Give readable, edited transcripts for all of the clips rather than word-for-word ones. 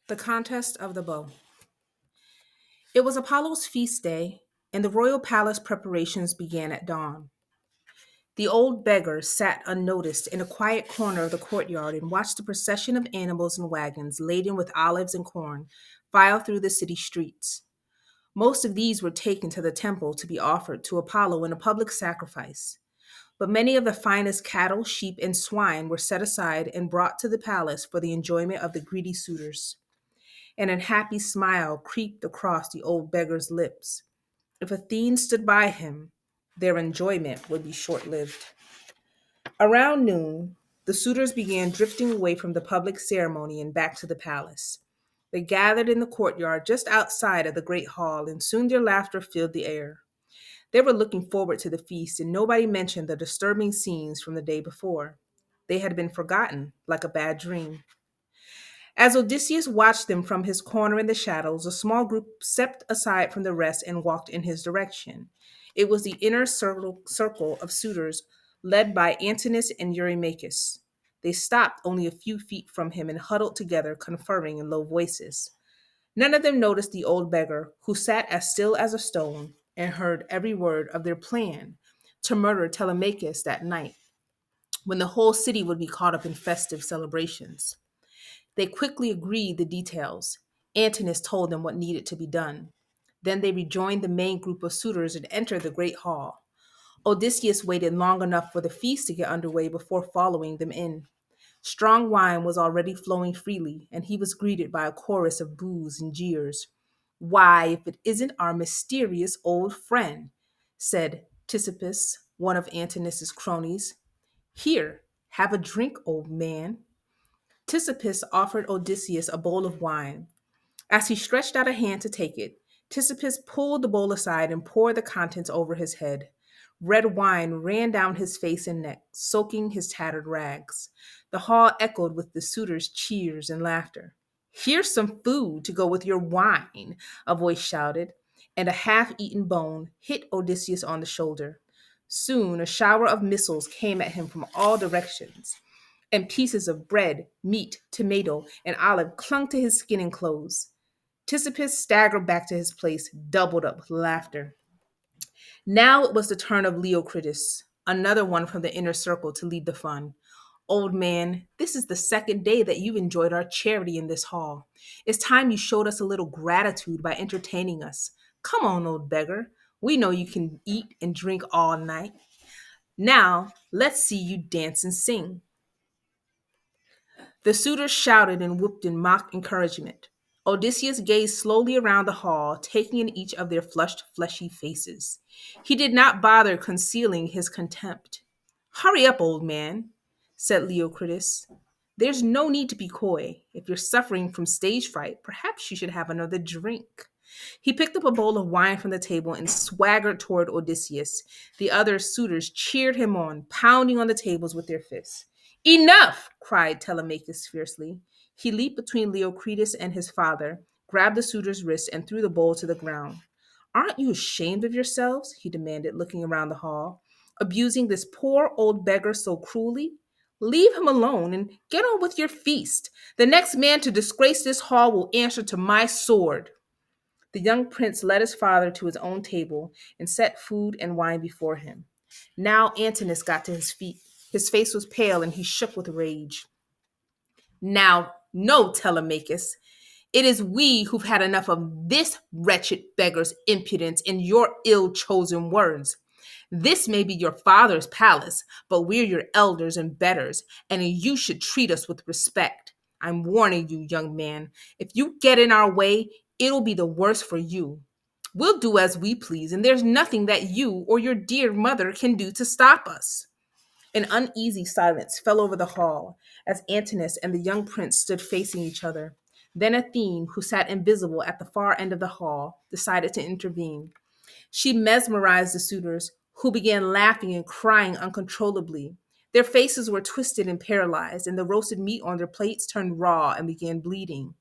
The Contest of the Bow. It was Apollo's feast day, and the royal palace preparations began at dawn. The old beggar sat unnoticed in a quiet corner of the courtyard and watched the procession of animals and wagons laden with olives and corn file through the city streets. Most of these were taken to the temple to be offered to Apollo in a public sacrifice, but many of the finest cattle, sheep, and swine were set aside and brought to the palace for the enjoyment of the greedy suitors. An unhappy smile creeped across the old beggar's lips. If Athene stood by him, their enjoyment would be short lived. Around noon, the suitors began drifting away from the public ceremony and back to the palace. They gathered in the courtyard just outside of the great hall, and soon their laughter filled the air. They were looking forward to the feast, and nobody mentioned the disturbing scenes from the day before. They had been forgotten like a bad dream. As Odysseus watched them from his corner in the shadows, a small group stepped aside from the rest and walked in his direction. It was the inner circle of suitors led by Antinous and Eurymachus. They stopped only a few feet from him and huddled together, conferring in low voices. None of them noticed the old beggar, who sat as still as a stone and heard every word of their plan to murder Telemachus that night, when the whole city would be caught up in festive celebrations. They quickly agreed the details. Antinous told them what needed to be done. Then they rejoined the main group of suitors and entered the great hall. Odysseus waited long enough for the feast to get underway before following them in. Strong wine was already flowing freely, and he was greeted by a chorus of boos and jeers. Why, if it isn't our mysterious old friend, said Tisippus, one of Antinous' cronies. Here, have a drink, old man. Tisippus offered Odysseus a bowl of wine. As he stretched out a hand to take it, Tisippus pulled the bowl aside and poured the contents over his head. Red wine ran down his face and neck, soaking his tattered rags. The hall echoed with the suitors' cheers and laughter. Here's some food to go with your wine, a voice shouted, and a half-eaten bone hit Odysseus on the shoulder. Soon a shower of missiles came at him from all directions, and pieces of bread, meat, tomato, and olive clung to his skin and clothes. Tisippus staggered back to his place, doubled up with laughter. Now it was the turn of Leocritus, another one from the inner circle, to lead the fun. Old man, this is the second day that you've enjoyed our charity in this hall. It's time you showed us a little gratitude by entertaining us. Come on, old beggar. We know you can eat and drink all night. Now, let's see you dance and sing. The suitors shouted and whooped in mock encouragement. Odysseus gazed slowly around the hall, taking in each of their flushed, fleshy faces. He did not bother concealing his contempt. Hurry up, old man, said Leocritus. There's no need to be coy. If you're suffering from stage fright, perhaps you should have another drink. He picked up a bowl of wine from the table and swaggered toward Odysseus. The other suitors cheered him on, pounding on the tables with their fists. Enough! Cried Telemachus fiercely. He leaped between Leocritus and his father, grabbed the suitor's wrist, and threw the bowl to the ground. Aren't you ashamed of yourselves? He demanded, looking around the hall. Abusing this poor old beggar so cruelly? Leave him alone and get on with your feast. The next man to disgrace this hall will answer to my sword. The young prince led his father to his own table and set food and wine before him. Now Antinous got to his feet. His face was pale and he shook with rage. Now, no, Telemachus. It is we who've had enough of this wretched beggar's impudence and your ill-chosen words. This may be your father's palace, but we're your elders and betters, and you should treat us with respect. I'm warning you, young man. If you get in our way, it'll be the worse for you. We'll do as we please, and there's nothing that you or your dear mother can do to stop us. An uneasy silence fell over the hall as Antinous and the young prince stood facing each other. Then Athene, who sat invisible at the far end of the hall, decided to intervene. She mesmerized the suitors, who began laughing and crying uncontrollably. Their faces were twisted and paralyzed, and the roasted meat on their plates turned raw and began bleeding.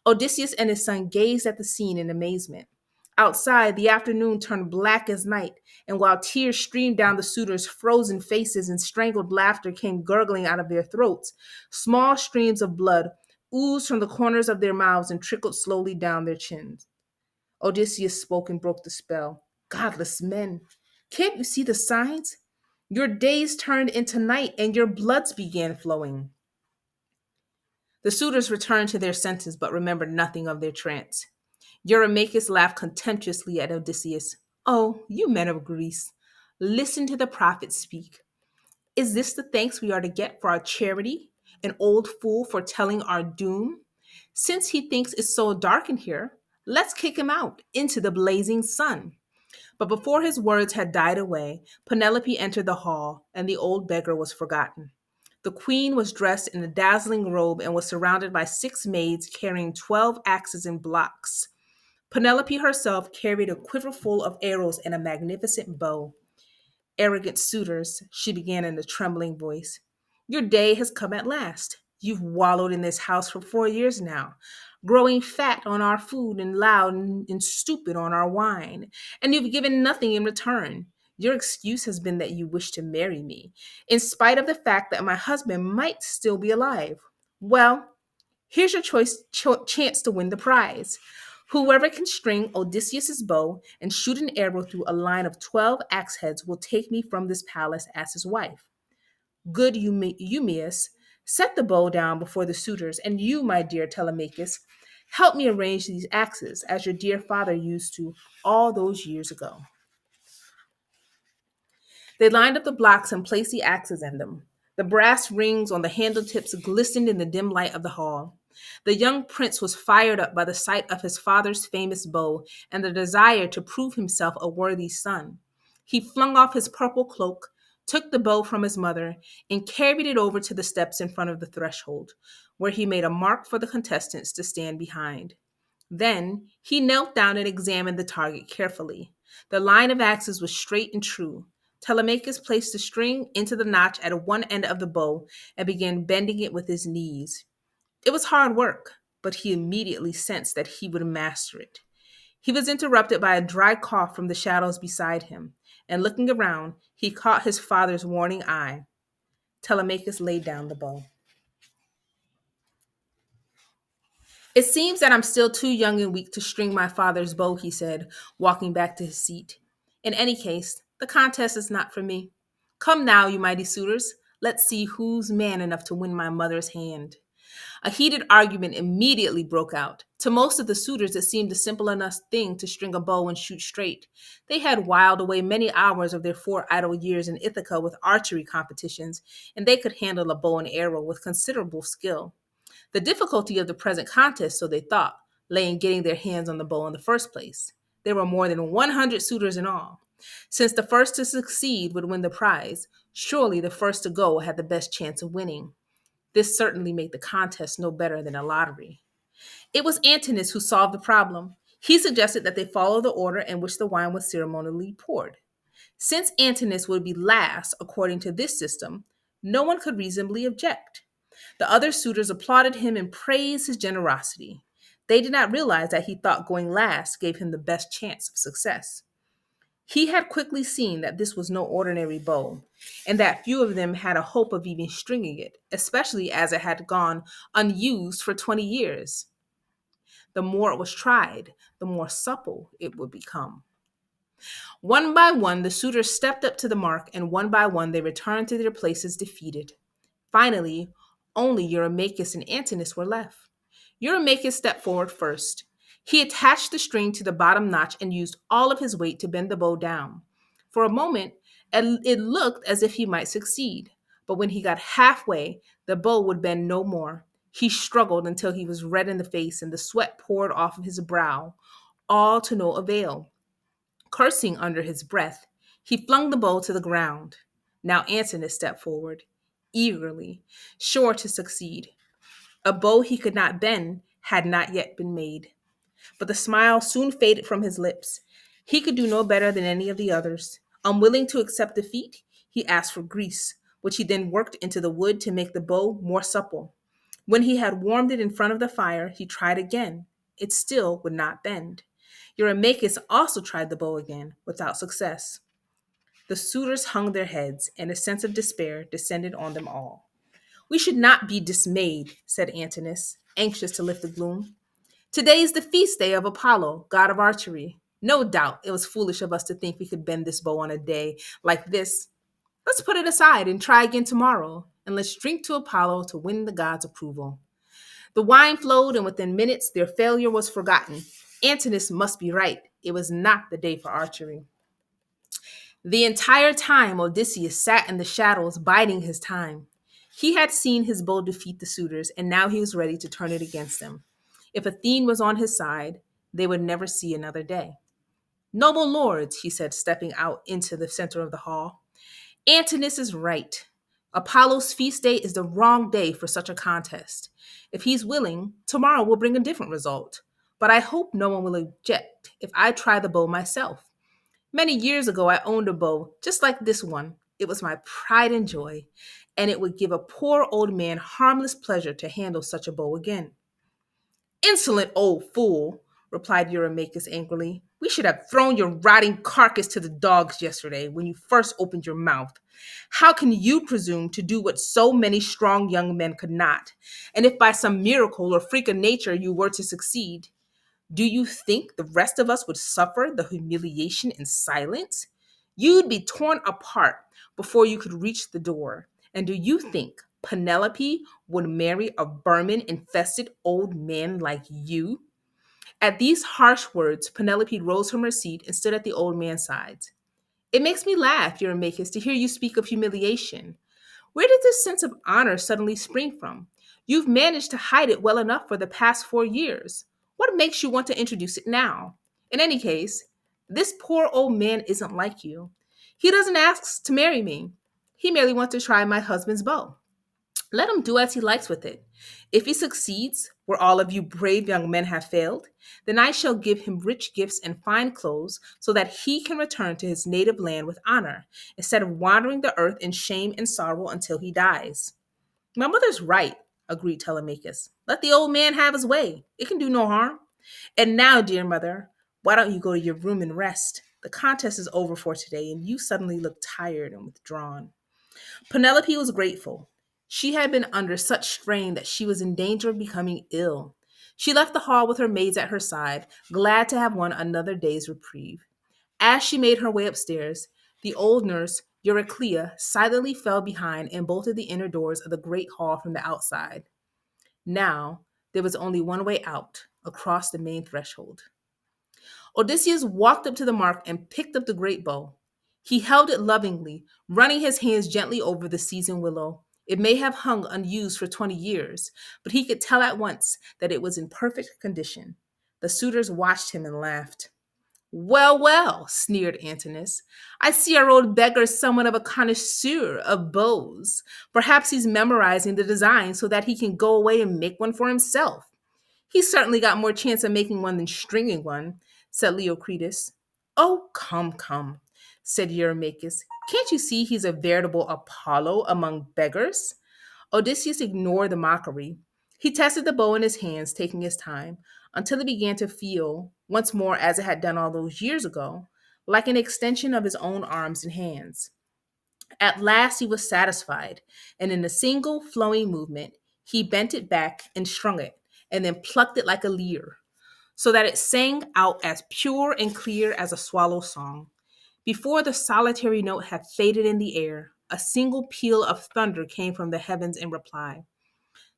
Odysseus and his son gazed at the scene in amazement. Outside, the afternoon turned black as night, and while tears streamed down the suitors' frozen faces and strangled laughter came gurgling out of their throats, small streams of blood oozed from the corners of their mouths and trickled slowly down their chins. Odysseus spoke and broke the spell. Godless men, can't you see the signs? Your days turned into night and your bloods began flowing. The suitors returned to their senses but remembered nothing of their trance. Eurymachus laughed contemptuously at Odysseus. Oh, you men of Greece, listen to the prophets speak. Is this the thanks we are to get for our charity? An old fool foretelling our doom? Since he thinks it's so dark in here, let's kick him out into the blazing sun. But before his words had died away, Penelope entered the hall, and the old beggar was forgotten. The queen was dressed in a dazzling robe and was surrounded by 6 maids carrying 12 axes and blocks. Penelope herself carried a quiver full of arrows and a magnificent bow. Arrogant suitors, she began in a trembling voice. Your day has come at last. You've wallowed in this house for 4 years now, growing fat on our food and loud and stupid on our wine, and you've given nothing in return. Your excuse has been that you wish to marry me, in spite of the fact that my husband might still be alive. Well, here's your chance to win the prize. Whoever can string Odysseus's bow and shoot an arrow through a line of 12 axe heads will take me from this palace as his wife. Good Eumaeus, set the bow down before the suitors, and you, my dear Telemachus, help me arrange these axes as your dear father used to all those years ago. They lined up the blocks and placed the axes in them. The brass rings on the handle tips glistened in the dim light of the hall. The young prince was fired up by the sight of his father's famous bow and the desire to prove himself a worthy son. He flung off his purple cloak, took the bow from his mother, and carried it over to the steps in front of the threshold, where he made a mark for the contestants to stand behind. Then he knelt down and examined the target carefully. The line of axes was straight and true. Telemachus placed the string into the notch at one end of the bow and began bending it with his knees. It was hard work, but he immediately sensed that he would master it. He was interrupted by a dry cough from the shadows beside him, and looking around, he caught his father's warning eye. Telemachus laid down the bow. It seems that I'm still too young and weak to string my father's bow, he said, walking back to his seat. In any case, the contest is not for me. Come now, you mighty suitors. Let's see who's man enough to win my mother's hand. A heated argument immediately broke out. To most of the suitors, it seemed a simple enough thing to string a bow and shoot straight. They had whiled away many hours of their 4 idle years in Ithaca with archery competitions, and they could handle a bow and arrow with considerable skill. The difficulty of the present contest, so they thought, lay in getting their hands on the bow in the first place. There were more than 100 suitors in all. Since the first to succeed would win the prize, surely the first to go had the best chance of winning. This certainly made the contest no better than a lottery. It was Antinous who solved the problem. He suggested that they follow the order in which the wine was ceremonially poured. Since Antinous would be last according to this system, no one could reasonably object. The other suitors applauded him and praised his generosity. They did not realize that he thought going last gave him the best chance of success. He had quickly seen that this was no ordinary bow, and that few of them had a hope of even stringing it, especially as it had gone unused for 20 years. The more it was tried, the more supple it would become. One by one, the suitors stepped up to the mark, and one by one, they returned to their places defeated. Finally, only Eurymachus and Antinous were left. Eurymachus stepped forward first. He attached the string to the bottom notch and used all of his weight to bend the bow down. For a moment, it looked as if he might succeed, but when he got halfway, the bow would bend no more. He struggled until he was red in the face and the sweat poured off of his brow, all to no avail. Cursing under his breath, he flung the bow to the ground. Now Antinous stepped forward, eagerly, sure to succeed. A bow he could not bend had not yet been made. But the smile soon faded from his lips. He could do no better than any of the others. Unwilling to accept defeat, he asked for grease, which he then worked into the wood to make the bow more supple. When he had warmed it in front of the fire, he tried again. It still would not bend. Eurymachus also tried the bow again, without success. The suitors hung their heads, and a sense of despair descended on them all. We should not be dismayed, said Antinous. anxious to lift the gloom. Today is the feast day of Apollo, god of archery. No doubt it was foolish of us to think we could bend this bow on a day like this. Let's put it aside and try again tomorrow, and let's drink to Apollo to win the god's approval. The wine flowed, and within minutes their failure was forgotten. Antinous must be right. It was not the day for archery. The entire time Odysseus sat in the shadows, biding his time. He had seen his bow defeat the suitors, and now he was ready to turn it against them. If Athene was on his side, they would never see another day. Noble lords, he said, stepping out into the center of the hall, Antinous is right. Apollo's feast day is the wrong day for such a contest. If he's willing, tomorrow will bring a different result. But I hope no one will object if I try the bow myself. Many years ago, I owned a bow just like this one. It was my pride and joy, and it would give a poor old man harmless pleasure to handle such a bow again. Insolent old fool, replied Eurymachus angrily. We should have thrown your rotting carcass to the dogs yesterday when you first opened your mouth. How can you presume to do what so many strong young men could not? And if by some miracle or freak of nature you were to succeed, do you think the rest of us would suffer the humiliation in silence? You'd be torn apart before you could reach the door. And do you think Penelope would marry a vermin infested old man like you? At these harsh words, Penelope rose from her seat and stood at the old man's side. It makes me laugh, Eurymachus, to hear you speak of humiliation. Where did this sense of honor suddenly spring from? You've managed to hide it well enough for the past 4 years. What makes you want to introduce it now? In any case, this poor old man isn't like you. He doesn't ask to marry me. He merely wants to try my husband's bow. Let him do as he likes with it. If he succeeds, where all of you brave young men have failed, then I shall give him rich gifts and fine clothes so that he can return to his native land with honor, instead of wandering the earth in shame and sorrow until he dies. My mother's right, agreed Telemachus. Let the old man have his way. It can do no harm. And now, dear mother, why don't you go to your room and rest? The contest is over for today, and you suddenly look tired and withdrawn. Penelope was grateful. She had been under such strain that she was in danger of becoming ill. She left the hall with her maids at her side, glad to have won another day's reprieve. As she made her way upstairs, the old nurse, Euryclea, silently fell behind and bolted the inner doors of the great hall from the outside. Now, there was only one way out, across the main threshold. Odysseus walked up to the mark and picked up the great bow. He held it lovingly, running his hands gently over the seasoned willow. It may have hung unused for 20 years, but he could tell at once that it was in perfect condition. The suitors watched him and laughed. Well, well, sneered Antinous. I see our old beggar is somewhat of a connoisseur of bows. Perhaps he's memorizing the design so that he can go away and make one for himself. He's certainly got more chance of making one than stringing one, said Leocritus. Oh, come, come, said Eurymachus. Can't you see he's a veritable Apollo among beggars? Odysseus ignored the mockery. He tested the bow in his hands, taking his time, until it began to feel, once more as it had done all those years ago, like an extension of his own arms and hands. At last he was satisfied, and in a single flowing movement, he bent it back and strung it, and then plucked it like a lyre, so that it sang out as pure and clear as a swallow's song. Before the solitary note had faded in the air, a single peal of thunder came from the heavens in reply.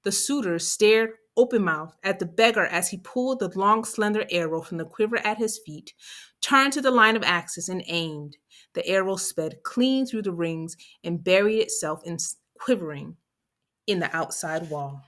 The suitors stared open-mouthed at the beggar as he pulled the long, slender arrow from the quiver at his feet, turned to the line of axes, and aimed. The arrow sped clean through the rings and buried itself in quivering in the outside wall.